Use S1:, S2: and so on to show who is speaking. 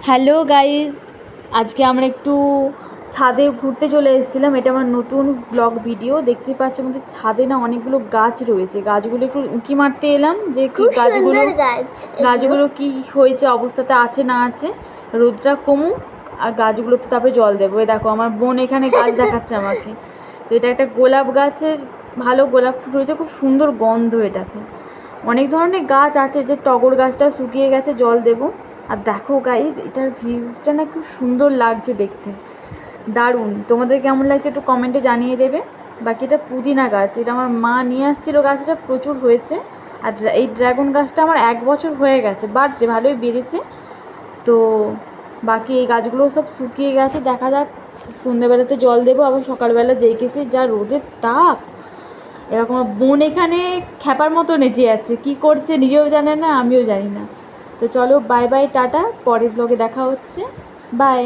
S1: Hello guys, আজকে আমরা একটু ছাদে ঘুরতে চলে এসেছিলাম। এটা আমার নতুন ব্লগ ভিডিও। দেখতেই পাচ্ছ আমাদের ছাদে না অনেকগুলো গাছ রয়েছে। গাছগুলো একটু উঁকি মারতে এলাম যে কি গাছগুলো কি হয়েছে, অবস্থাতে আছে না আছে। রোদটা কমুক আর গাছগুলোতে তারপরে জল দেবো। এই দেখো আমার বোন এখানে গাছ দেখাচ্ছে আমাকে। তো এটা একটা গোলাপ গাছের, ভালো গোলাপ ফুল হয়েছে, খুব সুন্দর গন্ধ এটাতে। অনেক ধরনের গাছ আছে, যে টগর গাছটা শুকিয়ে গেছে, জল দেবো। আর দেখো গাইজ, এটার ভিউজটা না খুব সুন্দর লাগছে দেখতে, দারুণ। তোমাদের কেমন লাগছে একটু কমেন্টে জানিয়ে দেবে। বাকি এটা পুদিনা গাছ, এটা আমার মা নিয়ে আসছিলো, গাছটা প্রচুর হয়েছে। আর এই ড্রাগন গাছটা আমার 1 বছর হয়ে গেছে, বাড়ছে, ভালোই বেড়েছে। তো বাকি এই গাছগুলো সব শুকিয়ে গেছে, দেখা যাক। সন্ধ্যেবেলাতে জল দেবো, আবার সকালবেলা যেইকেছে যা রোদের তাপ। এরকম বোন এখানে খ্যাপার মতো নেচে যাচ্ছে, কী করছে নিজেও জানে না, আমিও জানি না। তো চলো, বাই বাই, টাটা, পরের ব্লগে দেখা হচ্ছে, বাই।